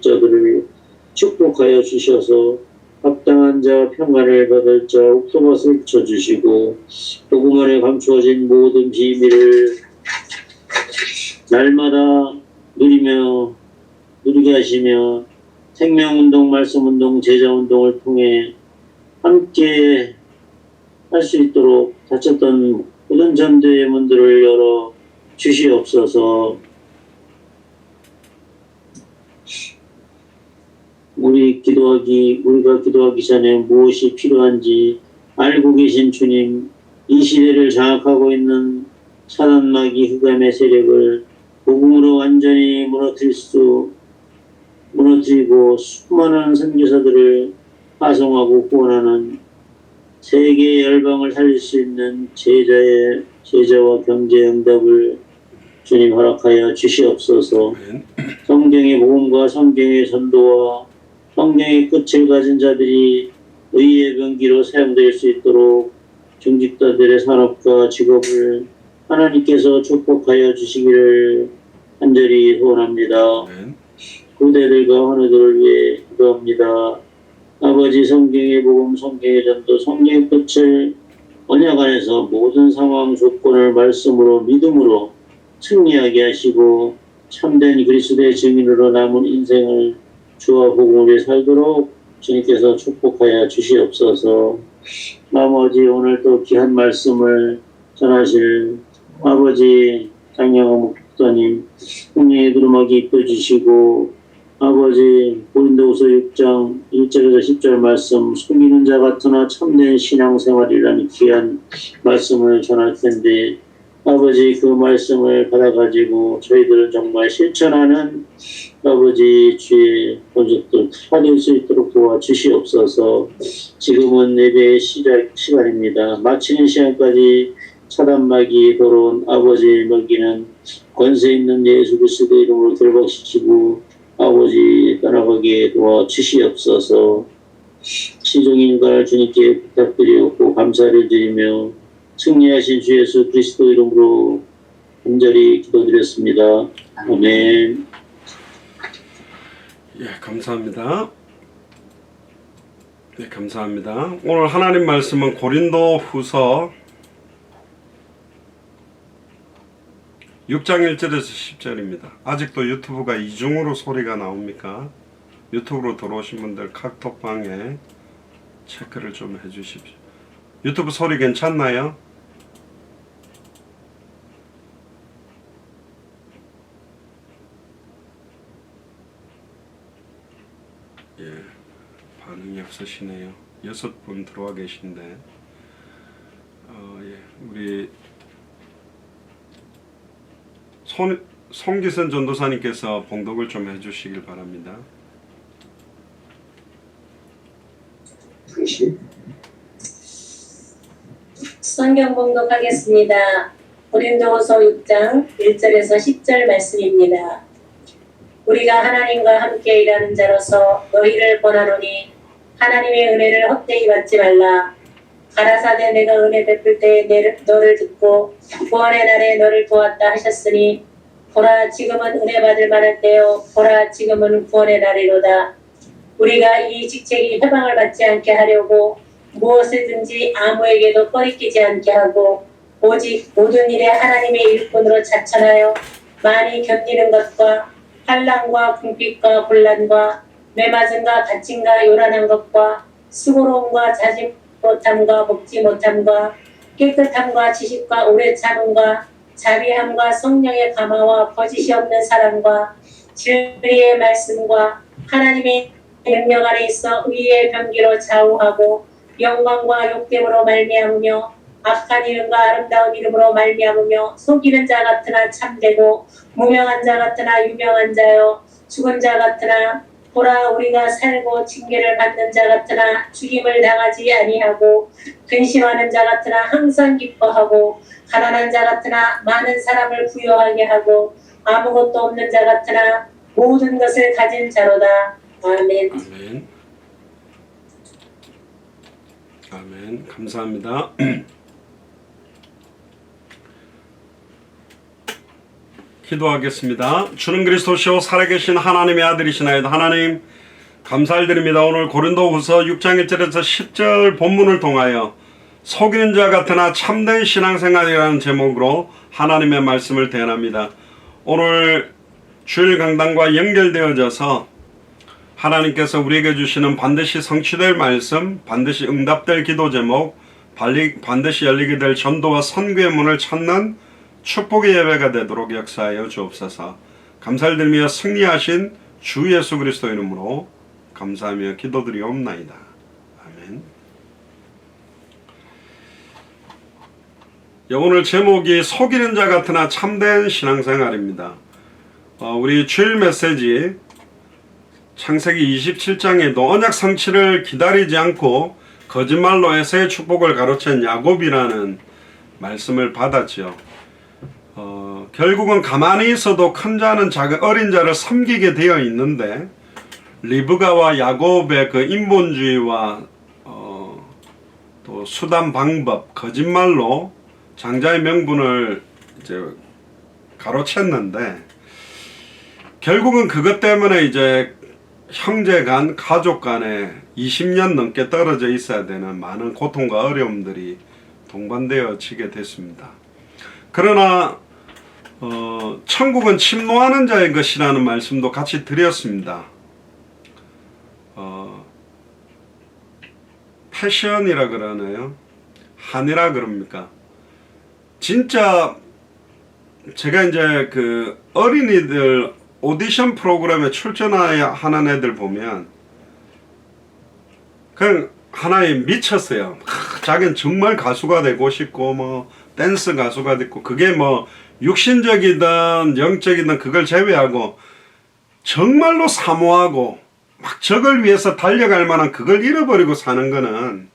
자들을 축복하여 주셔서 합당한 자 평안을 받을 자 옥토밭을 붙여주시고 복음 안에 감추어진 모든 비밀을 날마다 누리게 하시며 생명운동, 말씀운동, 제자운동을 통해 함께 할 수 있도록 닫혔던 모든 전도의 문들을 열어 주시옵소서. 우리가 기도하기 전에 무엇이 필요한지 알고 계신 주님, 이 시대를 장악하고 있는 사단마귀 흑암의 세력을 복음으로 완전히 무너뜨리고 수많은 선교사들을 파송하고 구원하는 세계 열방을 살릴 수 있는 제자와 경제 응답을 주님 허락하여 주시옵소서. 성경의 복음과 성경의 전도와 성경의 끝을 가진 자들이 의의 병기로 사용될 수 있도록 중직자들의 산업과 직업을 하나님께서 축복하여 주시기를 간절히 소원합니다. 후대들과 환우들을 위해 기도합니다. 아버지, 성경의 복음, 성경의 전도, 성경의 끝을 언약 안에서 모든 상황 조건을 말씀으로 믿음으로 승리하게 하시고 참된 그리스도의 증인으로 남은 인생을 주와 복음 위에 살도록 주님께서 축복하여 주시옵소서. 나머지 오늘 또 귀한 말씀을 전하실 아버지 장영호 목사님 성령의 두루마기 입혀주시고 아버지 고린도후서 6장 1절에서 10절 말씀 숨기는 자 같으나 참된 신앙생활이라는 귀한 말씀을 전할 텐데 아버지 그 말씀을 받아가지고 저희들은 정말 실천하는 아버지 주의 본적들 다 될 수 있도록 도와주시옵소서. 지금은 예배의 시간입니다. 마치는 시간까지 차단막이 돌아온 아버지 먹이는 권세 있는 예수 그리스도 이름으로 결박시키고 아버지 떠나가게 도와주시옵소서. 시종인간을 주님께 부탁드리옵고 감사를 드리며 승리하신 주 예수 그리스도 이름으로 간절히 기도드렸습니다. 아멘. 예, 감사합니다. 네, 감사합니다. 오늘 하나님 말씀은 고린도후서 6장 1절에서 10절입니다. 아직도 유튜브가 이중으로 소리가 나옵니까? 유튜브로 들어오신 분들 카톡방에 체크를 좀 해주십시오. 유튜브 소리 괜찮나요? 예, 반응이 없으시네요. 6분 들어와 계신데 예, 우리 송기선 전도사님께서 봉독을 좀 해주시길 바랍니다. 성경 봉독하겠습니다. 고린도후서 6장 1절에서 10절 말씀입니다. 우리가 하나님과 함께 일하는 자로서 너희를 권하노니 하나님의 은혜를 헛되이 받지 말라. 가라사대 내가 은혜 베풀 때에 너를 듣고 구원의 날에 너를 도왔다 하셨으니 보라 지금은 은혜 받을 만할 때요 보라 지금은 구원의 날이로다. 우리가 이 직책이 회방을 받지 않게 하려고 무엇이든지 아무에게도 꺼리끼지 않게 하고 오직 모든 일에 하나님의 일꾼으로 자천하여 많이 견디는 것과 환난과 궁핍과 곤란과 매맞음과 다침과 요란한 것과 수고로움과 자지 못함과 먹지 못함과 깨끗함과 지식과 오래 참음과 자비함과 성령의 감화와 거짓이 없는 사랑과 진리의 말씀과 하나님의 능력 안에 있어 의의 병기로 좌우하고 영광과 욕됨으로 말미암으며 악한 이름과 아름다운 이름으로 말미암으며 속이는 자 같으나 참되고 무명한 자 같으나 유명한 자여 죽은 자 같으나 보라 우리가 살고 징계를 받는 자 같으나 죽임을 당하지 아니하고 근심하는 자 같으나 항상 기뻐하고 가난한 자 같으나 많은 사람을 부유하게 하고 아무것도 없는 자 같으나 모든 것을 가진 자로다. 아멘. 아멘. 아멘. 감사합니다. 기도하겠습니다. 주는 그리스도시요 살아계신 하나님의 아들이시나이다. 하나님 감사드립니다. 오늘 고린도후서 6장 1절에서 10절 본문을 통하여 속이는 자 같으나 참된 신앙생활이라는 제목으로 하나님의 말씀을 대합니다. 오늘 주일 강단과 연결되어져서 하나님께서 우리에게 주시는 반드시 성취될 말씀, 반드시 응답될 기도 제목, 반드시 열리게 될 전도와 선교의 문을 찾는 축복의 예배가 되도록 역사하여 주옵소서. 감사를 드리며 승리하신 주 예수 그리스도 이름으로 감사하며 기도드리옵나이다. 아멘. 오늘 제목이 속이는 자 같으나 참된 신앙생활입니다. 우리 주일 메시지 창세기 27장에도 언약 성취를 기다리지 않고 거짓말로 에서의 축복을 가로챈 야곱이라는 말씀을 받았죠. 결국은 가만히 있어도 큰 자는 어린 자를 섬기게 되어 있는데 리브가와 야곱의 그 인본주의와 또 수단 방법, 거짓말로 장자의 명분을 이제 가로챘는데 결국은 그것 때문에 이제 형제 간, 가족 간에 20년 넘게 떨어져 있어야 되는 많은 고통과 어려움들이 동반되어 지게 됐습니다. 그러나 천국은 침노하는 자의 것이라는 말씀도 같이 드렸습니다. 패션이라 그러나요? 한이라 그럽니까? 진짜 제가 이제 그 어린이들 오디션 프로그램에 출전하는 애들 보면 그냥 하나에 미쳤어요. 자기는 정말 가수가 되고 싶고 뭐 댄스 가수가 됐고 그게 뭐 육신적이든 영적이든 그걸 제외하고 정말로 사모하고 막 적을 위해서 달려갈 만한 그걸 잃어버리고 사는 거는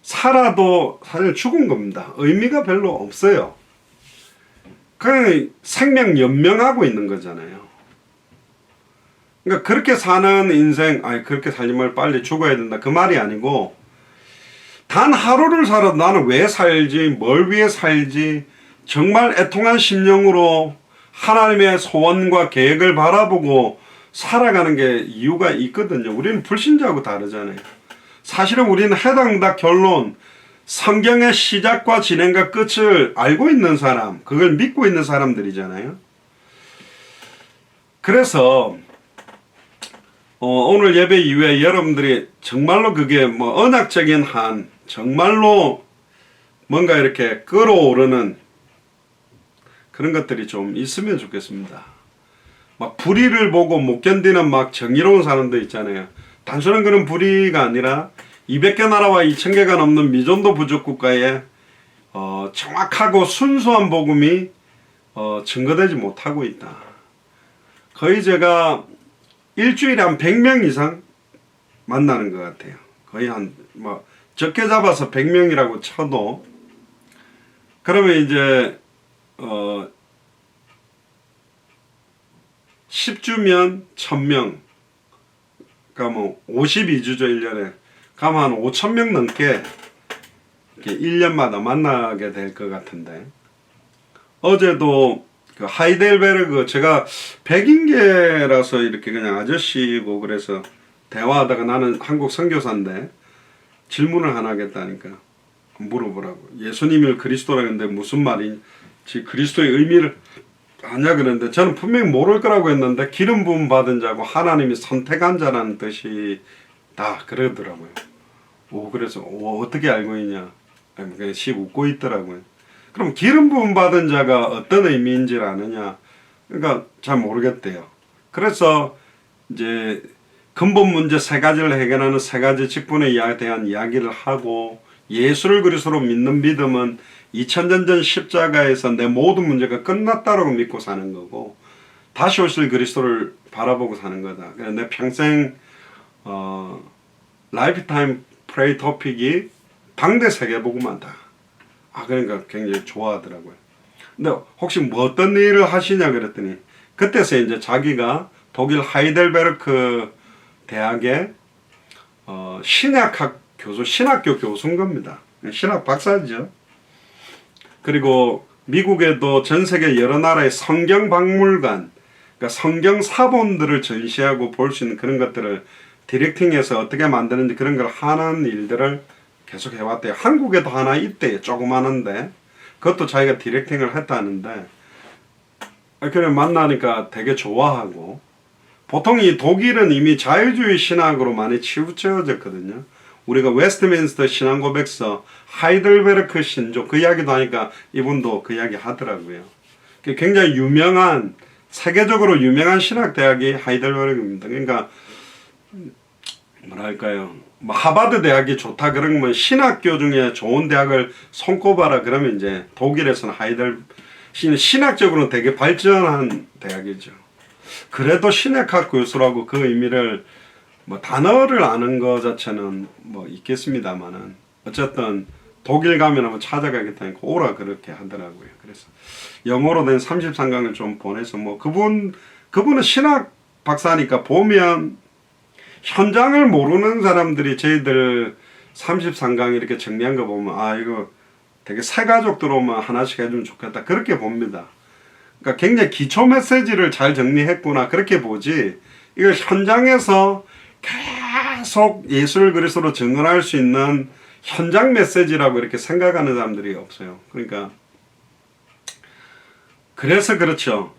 살아도 사실 죽은 겁니다. 의미가 별로 없어요. 그냥 생명 연명하고 있는 거잖아요. 그러니까 그렇게 사는 인생, 그렇게 살지 말고 빨리 죽어야 된다 그 말이 아니고 단 하루를 살아도 나는 왜 살지, 뭘 위해 살지 정말 애통한 심령으로 하나님의 소원과 계획을 바라보고 살아가는 게 이유가 있거든요. 우리는 불신자하고 다르잖아요. 사실은 우리는 해당다 결론, 성경의 시작과 진행과 끝을 알고 있는 사람, 그걸 믿고 있는 사람들이잖아요. 그래서 오늘 예배 이후에 여러분들이 정말로 그게 뭐 언약적인 한, 정말로 뭔가 이렇게 끌어오르는 그런 것들이 좀 있으면 좋겠습니다. 막 불의를 보고 못 견디는 막 정의로운 사람도 있잖아요. 단순한 그런 불의가 아니라 200개 나라와 2000개가 넘는 미전도 부족 국가에 정확하고 순수한 복음이 증거되지 못하고 있다. 거의 제가 일주일에 한 100명 이상 만나는 것 같아요. 거의 뭐 적게 잡아서 100명이라고 쳐도 그러면 이제 10주면 1000명, 그러니까 뭐 52주죠 1년에. 그러면 한 5000명 넘게 이렇게 1년마다 만나게 될 것 같은데 어제도 그 하이델베르그 제가 백인계라서 이렇게 그냥 아저씨고 그래서 대화하다가 나는 한국 선교사인데 질문을 하나 하겠다니까 물어보라고. 예수님을 그리스도라고 했는데 무슨 말이지? 그리스도의 의미를 아냐 그랬는데 저는 분명히 모를 거라고 했는데 기름 부음 받은 자고 하나님이 선택한 자라는 뜻이다 그러더라고요. 그래서 어떻게 알고 있냐? 그냥 씩 웃고 있더라고요. 그럼 기름 부음 받은 자가 어떤 의미인지를 아느냐? 그러니까 잘 모르겠대요. 그래서 이제 근본 문제 세 가지를 해결하는 세 가지 직분에 대한 이야기를 하고 예수를 그리스도로 믿는 믿음은 2000년 전 십자가에서 내 모든 문제가 끝났다라고 믿고 사는 거고 다시 오실 그리스도를 바라보고 사는 거다. 그래서 내 평생 라이프타임 프레이 토픽이 당대 세계복음화다. 그러니까 굉장히 좋아하더라고요. 근데 혹시 뭐 어떤 일을 하시냐 그랬더니 그때서 이제 자기가 독일 하이델베르크 대학의 신학교 교수인 겁니다. 신학 박사죠. 그리고 미국에도 전 세계 여러 나라의 성경 박물관, 그러니까 성경 사본들을 전시하고 볼 수 있는 그런 것들을 디렉팅해서 어떻게 만드는지 그런 걸 하는 일들을 계속 해왔대요. 한국에도 하나 있대요. 조그마한데 그것도 자기가 디렉팅을 했다는데 그래 만나니까 되게 좋아하고, 보통 이 독일은 이미 자유주의 신학으로 많이 치우쳐졌거든요. 우리가 웨스트민스터 신앙고백서, 하이델베르크 신조 그 이야기도 하니까 이분도 그 이야기 하더라고요. 굉장히 유명한, 세계적으로 유명한 신학대학이 하이델베르크입니다. 그러니까 뭐랄까요, 하버드 대학이 좋다 그러면 신학교 중에 좋은 대학을 손꼽아라 그러면 이제 독일에서는 신학적으로는 되게 발전한 대학이죠. 그래도 신학학 교수라고 그 의미를 뭐 단어를 아는 것 자체는 뭐 있겠습니다만은 어쨌든 독일 가면 한번 찾아가겠다니까 오라 그렇게 하더라고요. 그래서 영어로 된 33강을 좀 보내서 뭐 그분은 신학 박사니까 보면 현장을 모르는 사람들이 저희들 33강 이렇게 정리한 거 보면 아 이거 되게 새 가족 들어오면 하나씩 해주면 좋겠다 그렇게 봅니다. 그러니까 굉장히 기초 메시지를 잘 정리했구나 그렇게 보지, 이걸 현장에서 계속 예수를 그리스도로 증언할 수 있는 현장 메시지라고 이렇게 생각하는 사람들이 없어요. 그러니까 그래서 그렇죠.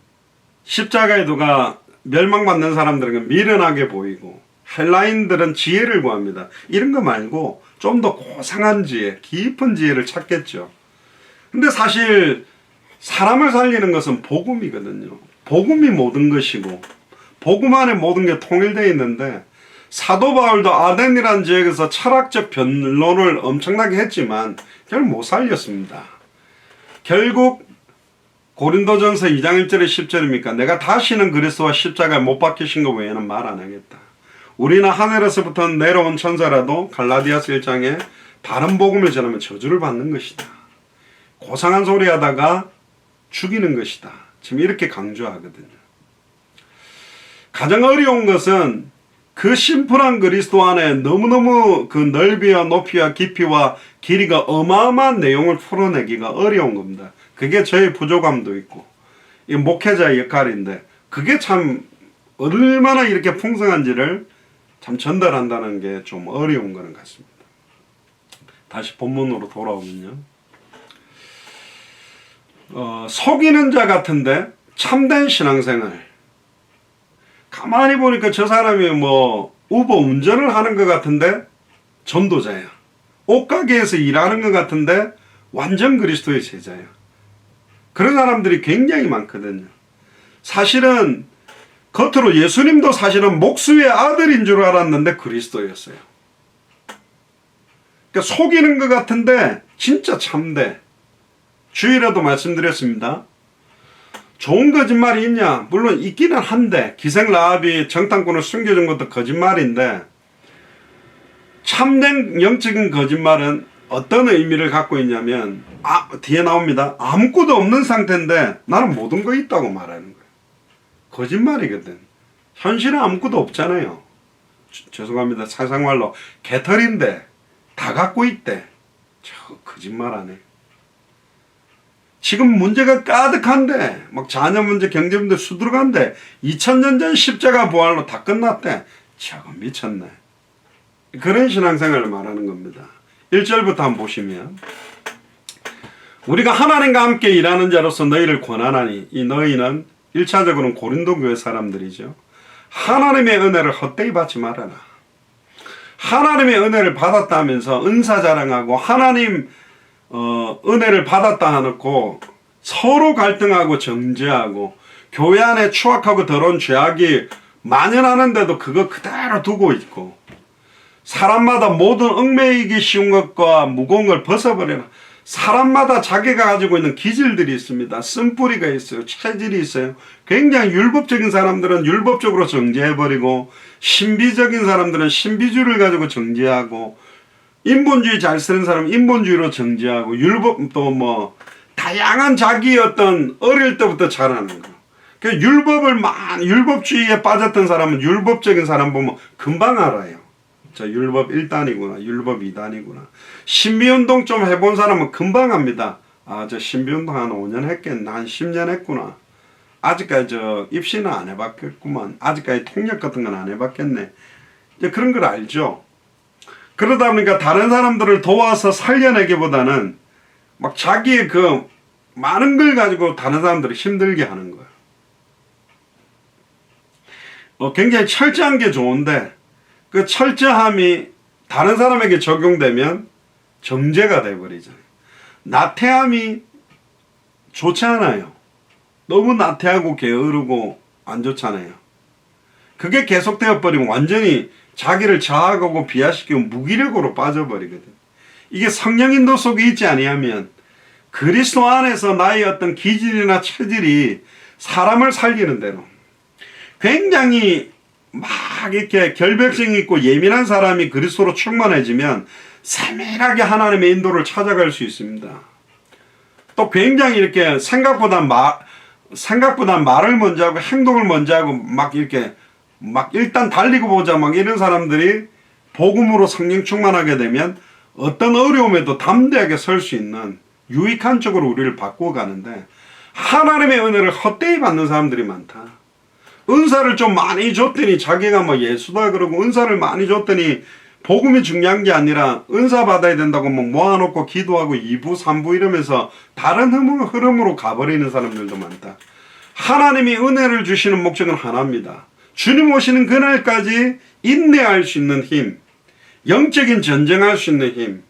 십자가에 누가 멸망받는 사람들은 미련하게 보이고 헬라인들은 지혜를 구합니다. 이런 거 말고 좀 더 고상한 지혜, 깊은 지혜를 찾겠죠. 근데 사실 사람을 살리는 것은 복음이거든요. 복음이 모든 것이고 복음 안에 모든 게 통일되어 있는데, 사도 바울도 아덴이라는 지역에서 철학적 변론을 엄청나게 했지만 결국 못 살렸습니다. 결국 고린도전서 2장 1절에 10절입니까? 내가 다시는 그리스도와 십자가에 못 박히신 것 외에는 말 안 하겠다. 우리는 하늘에서부터 내려온 천사라도 갈라디아서 1장에 다른 복음을 전하면 저주를 받는 것이다. 고상한 소리 하다가 죽이는 것이다. 지금 이렇게 강조하거든요. 가장 어려운 것은 그 심플한 그리스도 안에 너무너무 그 넓이와 높이와 깊이와 길이가 어마어마한 내용을 풀어내기가 어려운 겁니다. 그게 저의 부족함도 있고 이 목회자의 역할인데, 그게 참 얼마나 이렇게 풍성한지를 참 전달한다는 게 좀 어려운 거는 같습니다. 다시 본문으로 돌아오면요. 속이는 자 같은데 참된 신앙생활. 가만히 보니까 저 사람이 뭐 우버 운전을 하는 것 같은데 전도자야. 옷가게에서 일하는 것 같은데 완전 그리스도의 제자야. 그런 사람들이 굉장히 많거든요. 사실은 겉으로 예수님도 사실은 목수의 아들인 줄 알았는데 그리스도였어요. 그러니까 속이는 것 같은데 진짜 참돼. 주일에도 말씀드렸습니다. 좋은 거짓말이 있냐? 물론 있기는 한데 기생 라합이 정탐꾼을 숨겨준 것도 거짓말인데, 참된 영적인 거짓말은 어떤 의미를 갖고 있냐면 뒤에 나옵니다. 아무것도 없는 상태인데 나는 모든 거 있다고 말하는 거예요. 거짓말이거든. 현실은 아무것도 없잖아요. 죄송합니다. 사상말로 개털인데 다 갖고 있대. 저 거짓말하네. 지금 문제가 가득한데 막 자녀 문제, 경제 문제 수두룩한데 2000년 전 십자가 부활로 다 끝났대. 저거 미쳤네. 그런 신앙생활을 말하는 겁니다. 1절부터 한번 보시면, 우리가 하나님과 함께 일하는 자로서 너희를 권하나니, 이 너희는 1차적으로는 고린도 교회 사람들이죠. 하나님의 은혜를 헛되이 받지 말아라. 하나님의 은혜를 받았다면서 은사 자랑하고 하나님 은혜를 받았다 해놓고 서로 갈등하고 정죄하고 교회 안에 추악하고 더러운 죄악이 만연하는데도 그거 그대로 두고 있고, 사람마다 모든 얽매이기 쉬운 것과 무거운 걸 벗어버려라. 사람마다 자기가 가지고 있는 기질들이 있습니다. 쓴뿌리가 있어요. 체질이 있어요. 굉장히 율법적인 사람들은 율법적으로 정죄해버리고, 신비적인 사람들은 신비주의를 가지고 정죄하고, 인본주의 잘 쓰는 사람은 인본주의로 정죄하고, 율법도 뭐 다양한 자기 어떤 어릴 때부터 자라는 거. 그 율법주의에 빠졌던 사람은 율법적인 사람 보면 금방 알아요. 자, 율법 1단이구나, 율법 2단이구나. 신비운동 좀 해본 사람은 금방 압니다. 아, 저 신비운동 한 5년 했겠나, 한 10년 했구나. 아직까지 저 입시는 안 해봤겠구만. 아직까지 통역 같은 건 안 해봤겠네. 이제 그런 걸 알죠. 그러다 보니까 다른 사람들을 도와서 살려내기보다는 막 자기의 그 많은 걸 가지고 다른 사람들을 힘들게 하는 거예요. 굉장히 철저한 게 좋은데 그 철저함이 다른 사람에게 적용되면 정죄가 돼버리잖아요. 나태함이 좋지 않아요. 너무 나태하고 게으르고 안 좋잖아요. 그게 계속되어 버리면 완전히 자기를 자학하고 비하시키고 무기력으로 빠져버리거든. 이게 성령 인도 속에 있지 아니하면 그리스도 안에서 나의 어떤 기질이나 체질이 사람을 살리는 대로 굉장히 막 이렇게 결벽증이 있고 예민한 사람이 그리스도로 충만해지면 세밀하게 하나님의 인도를 찾아갈 수 있습니다. 또 굉장히 이렇게 생각보다 말을 먼저 하고 행동을 먼저 하고 막 이렇게 막 일단 달리고 보자 막 이런 사람들이 복음으로 성령 충만하게 되면 어떤 어려움에도 담대하게 설 수 있는 유익한 쪽으로 우리를 바꾸어 가는데 하나님의 은혜를 헛되이 받는 사람들이 많다. 은사를 좀 많이 줬더니 자기가 뭐 예수다 그러고 은사를 많이 줬더니 복음이 중요한 게 아니라 은사 받아야 된다고 뭐 모아놓고 기도하고 2부 3부 이러면서 다른 흐름으로 가버리는 사람들도 많다. 하나님이 은혜를 주시는 목적은 하나입니다. 주님 오시는 그날까지 인내할 수 있는 힘, 영적인 전쟁할 수 있는 힘,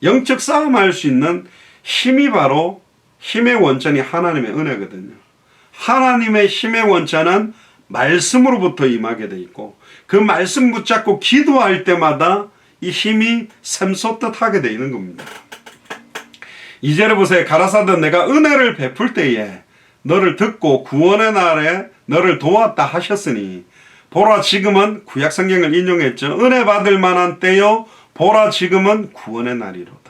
영적 싸움할 수 있는 힘이 바로 힘의 원천이 하나님의 은혜거든요. 하나님의 힘의 원천은 말씀으로부터 임하게 돼 있고 그 말씀 붙잡고 기도할 때마다 이 힘이 샘솟듯 하게 돼 있는 겁니다. 2절에 보세요. 가라사대 내가 은혜를 베풀 때에 너를 듣고 구원의 날에 너를 도왔다 하셨으니 보라 지금은 구약 성경을 인용했죠. 은혜 받을 만한 때요 보라 지금은 구원의 날이로다.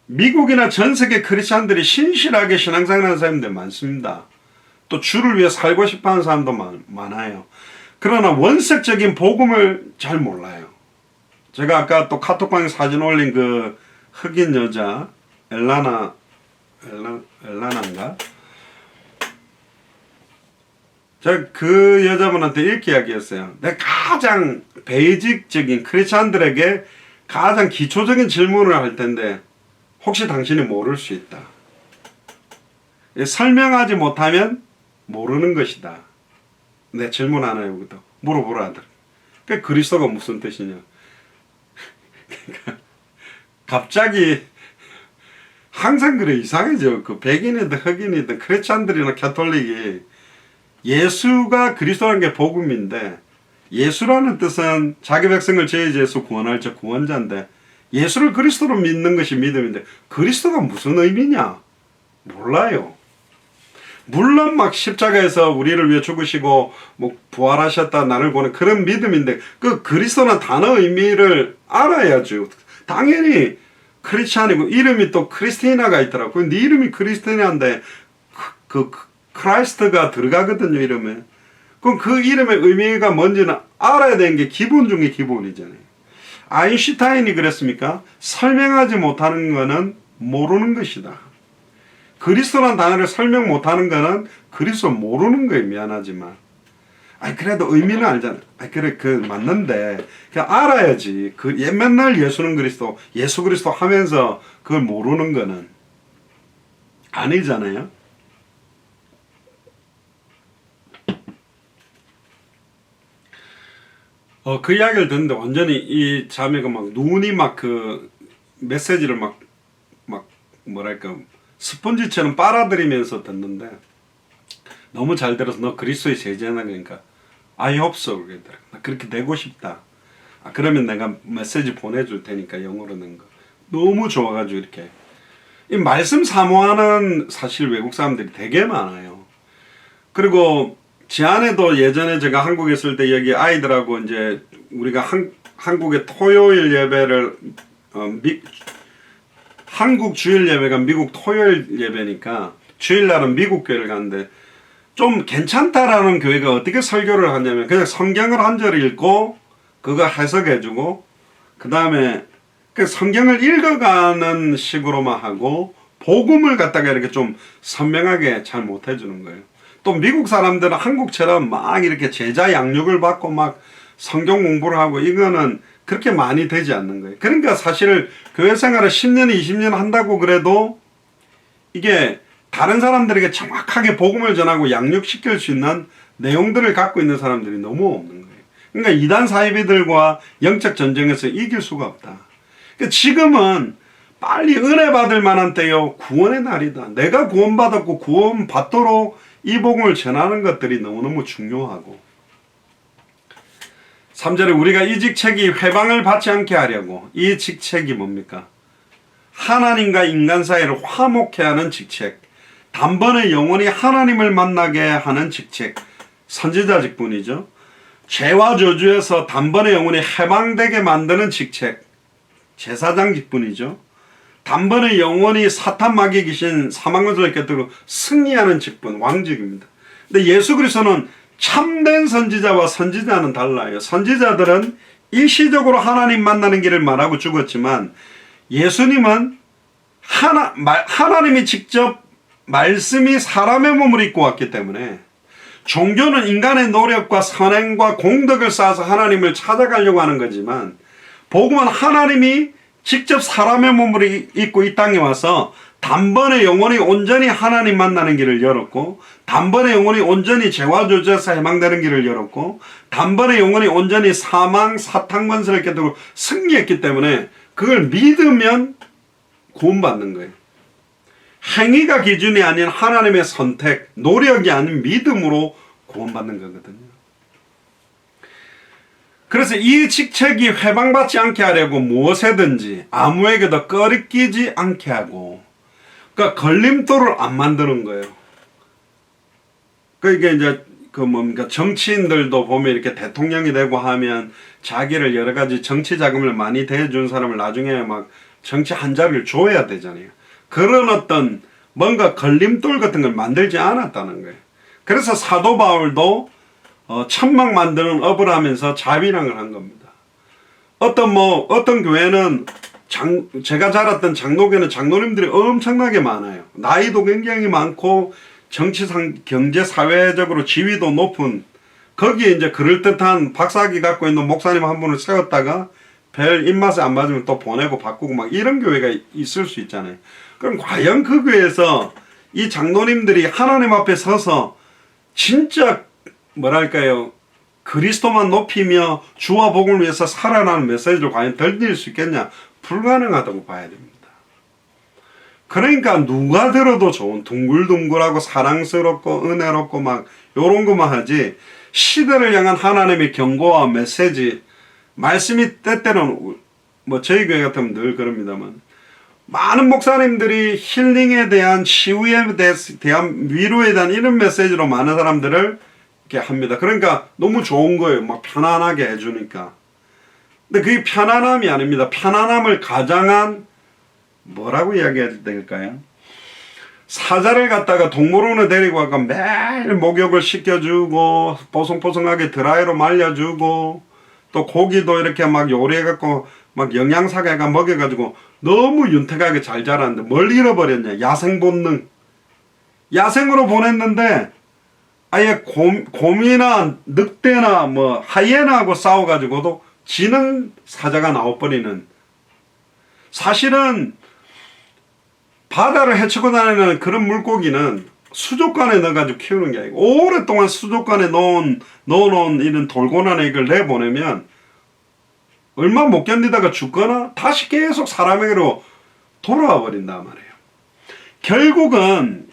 미국이나 전 세계 크리스찬들이 신실하게 신앙생활하는 사람들 많습니다. 또 주를 위해 살고 싶어하는 사람도 많아요. 그러나 원색적인 복음을 잘 몰라요. 제가 아까 또 카톡방에 사진 올린 그 흑인 여자 엘라나인가? 제가 그 여자분한테 이렇게 이야기했어요. 내가 가장 베이직적인 크리스찬들에게 가장 기초적인 질문을 할 텐데 혹시 당신이 모를 수 있다. 설명하지 못하면 모르는 것이다. 내 질문 하나 여기도 물어보라 하더라. 그 그리스도가 무슨 뜻이냐. 그러니까 갑자기 항상 그래 이상해져. 그 백인이든 흑인이든 크리스찬들이나 가톨릭이 예수가 그리스도라는 게 복음인데 예수라는 뜻은 자기 백성을 죄에서 구원할 자 구원자인데 예수를 그리스도로 믿는 것이 믿음인데 그리스도가 무슨 의미냐? 몰라요. 물론 막 십자가에서 우리를 위해 죽으시고 뭐 부활하셨다 나를 보는 그런 믿음인데 그 그리스도는 단어 의미를 알아야죠. 당연히 크리스찬이고 이름이 또 크리스티나가 있더라고. 네 이름이 크리스티나인데 그 크라이스트가 들어가거든요 이름에. 그럼 그 이름의 의미가 뭔지는 알아야 되는 게 기본 중에 기본이잖아요. 아인슈타인이 그랬습니까? 설명하지 못하는 것은 모르는 것이다. 그리스도란 단어를 설명 못하는 것은 그리스도 모르는 거예요. 미안하지만. 그래도 의미는 알잖아. 그래, 맞는데. 그냥 알아야지. 맨날 예수는 그리스도, 예수 그리스도 하면서 그걸 모르는 거는 아니잖아요. 그 이야기를 듣는데 완전히 이 자매가 막 눈이 막 그 메시지를 막 뭐랄까 스펀지처럼 빨아들이면서 듣는데 너무 잘 들어서 너 그리스도의 제자나 그러니까 I hope so 그러더라고. 나 그렇게 되고 싶다. 그러면 내가 메시지 보내줄 테니까 영어로 낸 거. 너무 좋아가지고 이렇게 이 말씀 사모하는 사실 외국 사람들이 되게 많아요. 그리고 제 아내도 예전에 제가 한국에 있을 때 여기 아이들하고 이제 우리가 한국의 토요일 예배를 한국 주일 예배가 미국 토요일 예배니까 주일날은 미국 교회를 가는데 좀 괜찮다라는 교회가 어떻게 설교를 하냐면 그냥 성경을 한 절 읽고 그거 해석해주고 그 다음에 그 성경을 읽어가는 식으로만 하고 복음을 갖다가 이렇게 좀 선명하게 잘 못해주는 거예요. 또 미국 사람들은 한국처럼 막 이렇게 제자 양육을 받고 막 성경 공부를 하고 이거는 그렇게 많이 되지 않는 거예요. 그러니까 사실 교회 생활을 10년, 20년 한다고 그래도 이게 다른 사람들에게 정확하게 복음을 전하고 양육시킬 수 있는 내용들을 갖고 있는 사람들이 너무 없는 거예요. 그러니까 이단 사이비들과 영적 전쟁에서 이길 수가 없다. 그러니까 지금은 빨리 은혜 받을 만한 때요. 구원의 날이다. 내가 구원받았고 구원받도록 이 복음을 전하는 것들이 너무너무 중요하고 3절에 우리가 이 직책이 회방을 받지 않게 하려고 이 직책이 뭡니까? 하나님과 인간 사이를 화목케 하는 직책, 단번에 영원히 하나님을 만나게 하는 직책, 선지자 직분이죠. 죄와 저주에서 단번에 영원히 해방되게 만드는 직책, 제사장 직분이죠. 단번에 영원히 사탄 마귀 귀신 사망권을 깨뜨리고 승리하는 직분, 왕직입니다. 근데 예수 그리스도는 참된 선지자와 선지자는 달라요. 선지자들은 일시적으로 하나님 만나는 길을 말하고 죽었지만 예수님은 하나님이 직접 말씀이 사람의 몸을 입고 왔기 때문에 종교는 인간의 노력과 선행과 공덕을 쌓아서 하나님을 찾아가려고 하는 거지만 복음은 하나님이 직접 사람의 몸을 입고 이 땅에 와서 단번에 영원히 온전히 하나님 만나는 길을 열었고 단번에 영원히 온전히 죄와 저주에서 해방되는 길을 열었고 단번에 영원히 온전히 사망 사탄 권세를 깨뜨리고 승리했기 때문에 그걸 믿으면 구원받는 거예요. 행위가 기준이 아닌 하나님의 선택, 노력이 아닌 믿음으로 구원받는 거거든요. 그래서 이 직책이 회방받지 않게 하려고 무엇에든지 아무에게도 꺼리끼지 않게 하고 그러니까 걸림돌을 안 만드는 거예요. 그러니까 이제 뭡니까 정치인들도 보면 이렇게 대통령이 되고 하면 자기를 여러 가지 정치 자금을 많이 대준 사람을 나중에 막 정치 한 자리를 줘야 되잖아요. 그런 어떤 뭔가 걸림돌 같은 걸 만들지 않았다는 거예요. 그래서 사도 바울도 천막 만드는 업을 하면서 자비랑을 한 겁니다. 어떤 교회는 제가 자랐던 장로교는 장로님들이 엄청나게 많아요. 나이도 굉장히 많고 정치상 경제 사회적으로 지위도 높은 거기에 이제 그럴듯한 박사학위 갖고 있는 목사님 한 분을 세웠다가 별 입맛에 안 맞으면 또 보내고 바꾸고 막 이런 교회가 있을 수 있잖아요. 그럼 과연 그 교회에서 이 장로님들이 하나님 앞에 서서 진짜 뭐랄까요 그리스도만 높이며 주와 복음을 위해서 살아나는 메시지를 과연 던질 수 있겠냐? 불가능하다고 봐야 됩니다. 그러니까 누가 들어도 좋은 둥글둥글하고 사랑스럽고 은혜롭고 막 요런 것만 하지 시대를 향한 하나님의 경고와 메시지 말씀이 때때로는 뭐 저희 교회 같으면 늘 그럽니다만 많은 목사님들이 힐링에 대한 치유에 대한 위로에 대한 이런 메시지로 많은 사람들을 이렇게 합니다. 그러니까 너무 좋은 거예요. 막 편안하게 해주니까. 근데 그게 편안함이 아닙니다. 편안함을 가장한 뭐라고 이야기해야 될까요? 사자를 갖다가 동물원에 데리고 가서 매일 목욕을 시켜주고 뽀송뽀송하게 드라이로 말려주고 또 고기도 이렇게 막 요리해갖고 막 영양사가 먹여가지고 너무 윤택하게 잘 자랐는데 뭘 잃어버렸냐? 야생 본능. 야생으로 보냈는데 아예 곰이나 늑대나 뭐 하이에나하고 싸워가지고도 지는 사자가 나와버리는. 사실은 바다를 헤치고 다니는 그런 물고기는 수족관에 넣어가지고 키우는 게 아니고 오랫동안 수족관에 넣어놓은 이런 돌고난 애를 내보내면 얼마 못 견디다가 죽거나 다시 계속 사람에게로 돌아와 버린단 말이에요. 결국은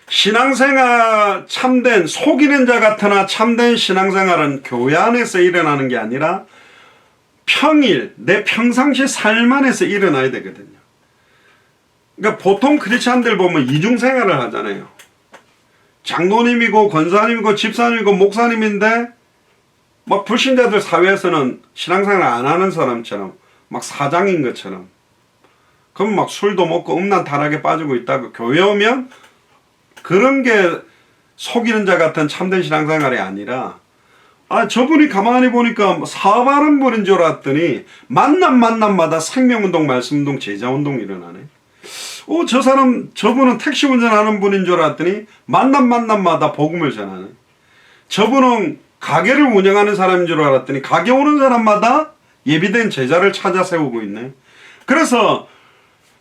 신앙생활 참된 속이는 자 같으나 참된 신앙생활은 교회 안에서 일어나는 게 아니라 평일 내 평상시 삶 안에서 일어나야 되거든요. 그러니까 보통 크리스찬들 보면 이중생활을 하잖아요. 장로님이고 권사님이고 집사님이고 목사님인데 막 불신자들 사회에서는 신앙생활 안 하는 사람처럼 막 사장인 것처럼 그럼 막 술도 먹고 음란 타락에 빠지고 있다고 교회 오면 그런 게 속이는 자 같은 참된 신앙생활이 아니라 저분이 가만히 보니까 사바른 분인 줄 알았더니 만남마다 생명운동, 말씀운동, 제자운동 일어나네. 저분은 택시 운전하는 분인 줄 알았더니 만남마다 복음을 전하네. 저분은 가게를 운영하는 사람인 줄 알았더니 가게 오는 사람마다 예비된 제자를 찾아 세우고 있네. 그래서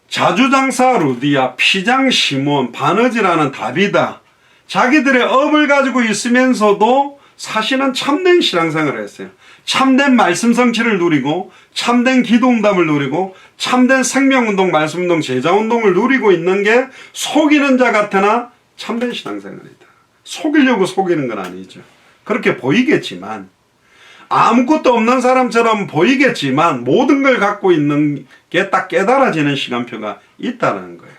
자주장사 루디아, 피장 시몬, 바느지라는 다비다, 자기들의 업을 가지고 있으면서도 사실은 참된 신앙생활을 했어요. 참된 말씀 성취를 누리고 참된 기도응답을 누리고 참된 생명운동, 말씀운동, 제자운동을 누리고 있는 게 속이는 자 같으나 참된 신앙생활이다. 속이려고 속이는 건 아니죠. 그렇게 보이겠지만, 아무것도 없는 사람처럼 보이겠지만 모든 걸 갖고 있는 게 딱 깨달아지는 시간표가 있다는 거예요.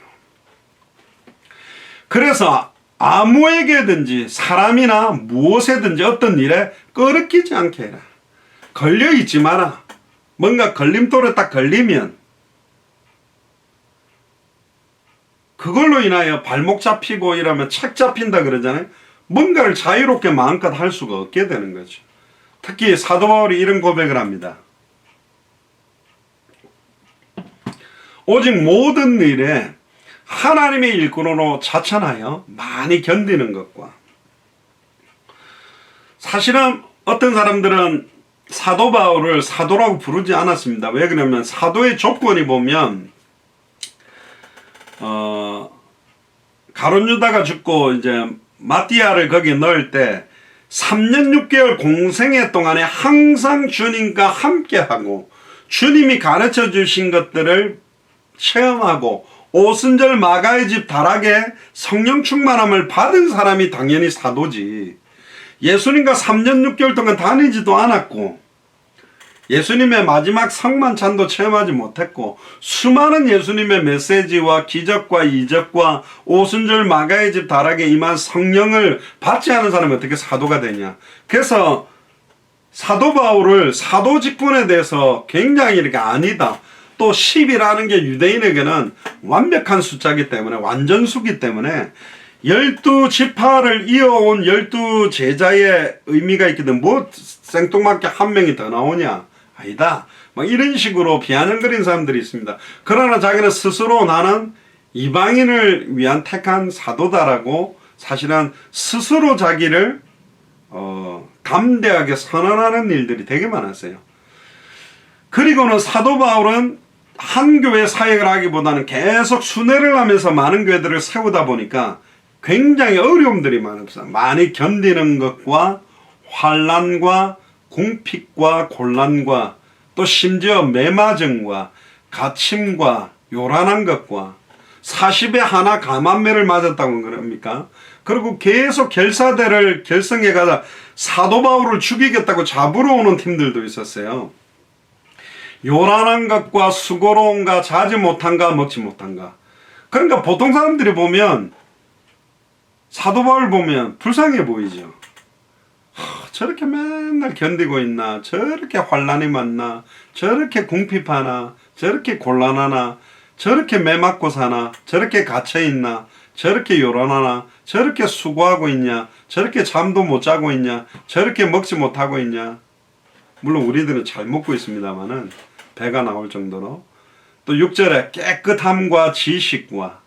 그래서 아무에게든지 사람이나 무엇에든지 어떤 일에 끄럽기지 않게 해라. 걸려있지 마라. 뭔가 걸림돌에 딱 걸리면 그걸로 인하여 발목 잡히고 이러면 책 잡힌다 그러잖아요. 뭔가를 자유롭게 마음껏 할 수가 없게 되는 거죠. 특히 사도 바울이 이런 고백을 합니다. 오직 모든 일에 하나님의 일꾼으로 자천하여 많이 견디는 것과, 사실은 어떤 사람들은 사도 바울을 사도라고 부르지 않았습니다. 왜 그러냐면 사도의 조건이 보면 가룟 유다가 죽고 이제 마띠아를 거기에 넣을 때 3년 6개월 공생애 동안에 항상 주님과 함께하고 주님이 가르쳐 주신 것들을 체험하고 오순절 마가의 집 다락에 성령 충만함을 받은 사람이 당연히 사도지, 예수님과 3년 6개월 동안 다니지도 않았고 예수님의 마지막 성만찬도 체험하지 못했고 수많은 예수님의 메시지와 기적과 이적과 오순절 마가의 집 다락에 임한 성령을 받지 않은 사람이 어떻게 사도가 되냐. 그래서 사도 바울을 사도 직분에 대해서 굉장히 이렇게 아니다. 또 10이라는 게 유대인에게는 완벽한 숫자이기 때문에, 완전수기 때문에 12지파를 이어온 12제자의 의미가 있기 때문에 뭐 생뚱맞게 한 명이 더 나오냐. 아니다. 막 이런 식으로 비아냥거리는 사람들이 있습니다. 그러나 자기는 스스로 나는 이방인을 위한 택한 사도다라고 사실은 스스로 자기를 담대하게 선언하는 일들이 되게 많았어요. 그리고는 사도 바울은 한 교회 사역을 하기보다는 계속 순회를 하면서 많은 교회들을 세우다 보니까 굉장히 어려움들이 많았어요. 많이 견디는 것과 환난과 궁핍과 곤란과 또 심지어 매맞음과 갇힘과 요란한 것과 40에 하나 감한매를 맞았다고 그럽니까? 그리고 계속 결사대를 결성해 가다 사도 바울을 죽이겠다고 잡으러 오는 팀들도 있었어요. 요란한 것과 수고로움과 자지 못한가 먹지 못한가. 그러니까 보통 사람들이 보면 사도 바울 보면 불쌍해 보이죠. 저렇게 맨날 견디고 있나, 저렇게 환난이 많나, 저렇게 궁핍하나, 저렇게 곤란하나, 저렇게 매맞고 사나, 저렇게 갇혀있나, 저렇게 요란하나, 저렇게 수고하고 있냐, 저렇게 잠도 못 자고 있냐, 저렇게 먹지 못하고 있냐. 물론 우리들은 잘 먹고 있습니다만은 배가 나올 정도로. 또 6절에 깨끗함과 지식과,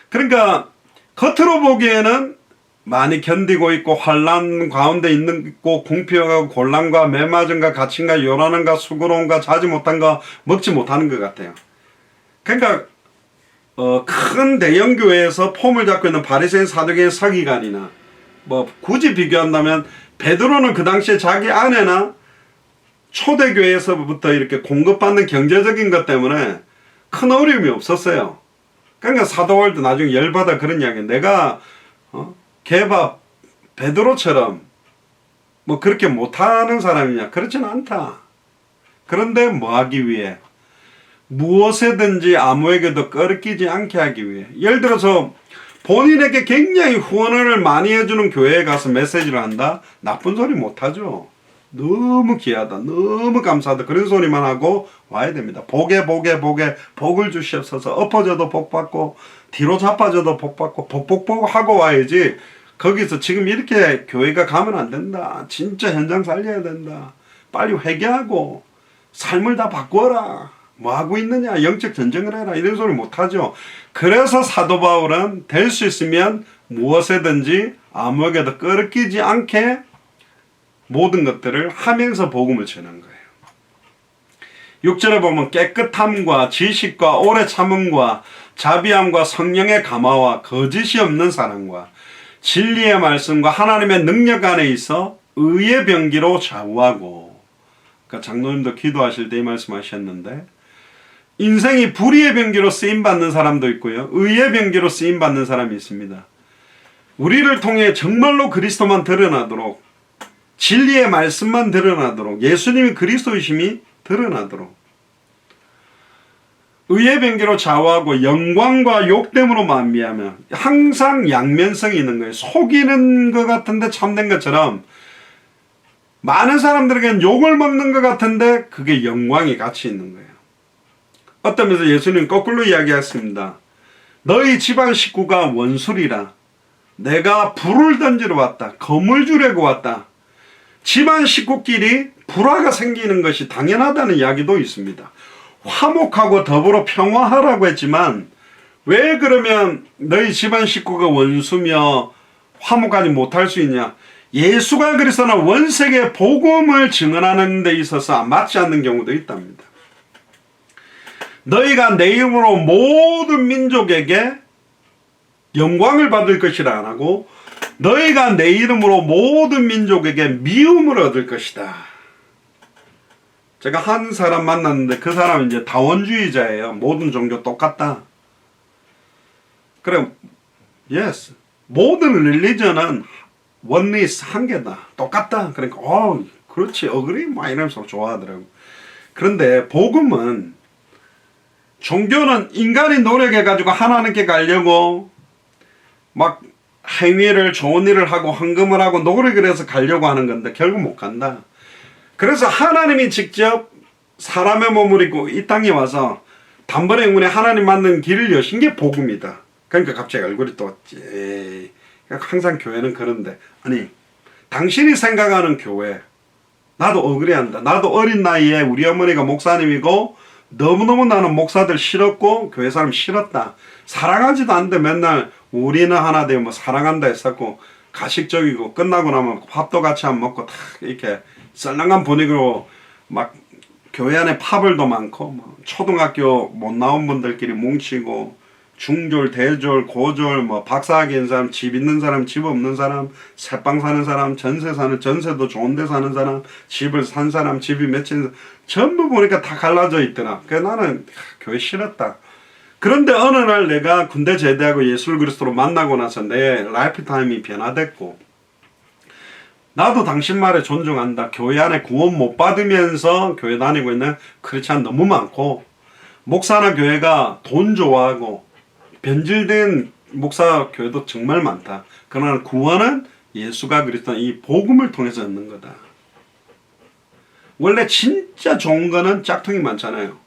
그러니까 겉으로 보기에는 많이 견디고 있고 환난 가운데 있고 궁핍하고 곤란과 매맞음과 갇힘과 요란함과 수고로움과 자지 못한가 먹지 못하는 것 같아요. 그러니까 큰 대형 교회에서 폼을 잡고 있는 바리새인 사두개인 서기관이나 뭐 굳이 비교한다면 베드로는 그 당시에 자기 아내나 초대교회에서부터 이렇게 공급받는 경제적인 것 때문에 큰 어려움이 없었어요. 그러니까 사도 바울도 나중에 열받아 그런 이야기, 내가 개밥 베드로처럼 뭐 그렇게 못하는 사람이냐? 그렇지는 않다. 그런데 뭐 하기 위해? 무엇에든지 아무에게도 끄럽히지 않게 하기 위해. 예를 들어서 본인에게 굉장히 후원을 많이 해주는 교회에 가서 메시지를 한다? 나쁜 소리 못하죠. 너무 귀하다, 너무 감사하다, 그런 소리만 하고 와야 됩니다. 복에 복을 주시옵소서. 엎어져도 복 받고 뒤로 자빠져도 복 받고 복하고 와야지. 거기서 지금 이렇게 교회가 가면 안 된다. 진짜 현장 살려야 된다. 빨리 회개하고 삶을 다 바꿔라. 뭐 하고 있느냐. 영적 전쟁을 해라. 이런 소리 못하죠. 그래서 사도 바울은 될 수 있으면 무엇에든지 아무에게도 끄럽히지 않게 모든 것들을 하면서 복음을 전한 거예요. 6절에 보면 깨끗함과 지식과 오래 참음과 자비함과 성령의 감화와 거짓이 없는 사랑과 진리의 말씀과 하나님의 능력 안에 있어 의의 병기로 좌우하고, 그러니까 장로님도 기도하실 때 이 말씀하셨는데, 인생이 불의의 병기로 쓰임받는 사람도 있고요, 의의 병기로 쓰임받는 사람이 있습니다. 우리를 통해 정말로 그리스도만 드러나도록, 진리의 말씀만 드러나도록, 예수님이 그리스도이심이 드러나도록 의의 병기로 좌우하고 영광과 욕됨으로 만미하며, 항상 양면성이 있는 거예요. 속이는 것 같은데 참된 것처럼, 많은 사람들에게는 욕을 먹는 것 같은데 그게 영광이 같이 있는 거예요. 어떤 면에서 예수님 거꾸로 이야기했습니다. 너희 집안 식구가 원수리라. 내가 불을 던지러 왔다. 검을 주려고 왔다. 집안 식구끼리 불화가 생기는 것이 당연하다는 이야기도 있습니다. 화목하고 더불어 평화하라고 했지만, 왜 그러면 너희 집안 식구가 원수며 화목하지 못할 수 있냐? 예수가 그리스도는 원색의 복음을 증언하는 데 있어서 맞지 않는 경우도 있답니다. 너희가 내 이름으로 모든 민족에게 영광을 받을 것이라 안 하고, 너희가 내 이름으로 모든 민족에게 미움을 얻을 것이다. 제가 한 사람 만났는데 그 사람은 이제 다원주의자예요. 모든 종교 똑같다. 그래, yes. 모든 릴리전은 원리스 한계다. 똑같다. 그러니까 그렇지, 어그리 막 이러면서 좋아하더라고. 그런데 복음은, 종교는 인간이 노력해가지고 하나님께 가려고 막 행위를, 좋은 일을 하고 헌금을 하고 노력을 해서 가려고 하는 건데 결국 못 간다. 그래서 하나님이 직접 사람의 몸을 입고 이 땅에 와서 단번에 응원에 하나님 만든 길을 여신 게 복음이다. 그러니까 갑자기 얼굴이 또 항상 교회는 그런데, 아니, 당신이 생각하는 교회, 나도 억울해한다. 나도 어린 나이에 우리 어머니가 목사님이고 너무너무 나는 목사들 싫었고 교회 사람 싫었다. 사랑하지도 않는데 맨날 우리는 하나 되면 뭐 사랑한다 했었고, 가식적이고 끝나고 나면 밥도 같이 안 먹고 다 이렇게 썰렁한 분위기로 막 교회 안에 파벌도 많고, 뭐 초등학교 못 나온 분들끼리 뭉치고, 중졸, 대졸, 고졸, 뭐 박사학위 있는 사람, 집 있는 사람, 집 없는 사람, 새빵 사는 사람, 전세도 좋은 데 사는 사람, 집을 산 사람, 집이 몇채, 전부 보니까 다 갈라져 있더라. 그래서 나는 교회 싫었다. 그런데 어느 날 내가 군대 제대하고 예수 그리스도로 만나고 나서 내 라이프 타임이 변화됐고, 나도 당신 말에 존중한다. 교회 안에 구원 못 받으면서 교회 다니고 있는 크리스찬 너무 많고, 목사나 교회가 돈 좋아하고 변질된 목사 교회도 정말 많다. 그러나 구원은 예수가 그리스도 이 복음을 통해서 얻는 거다. 원래 진짜 좋은 거는 짝퉁이 많잖아요.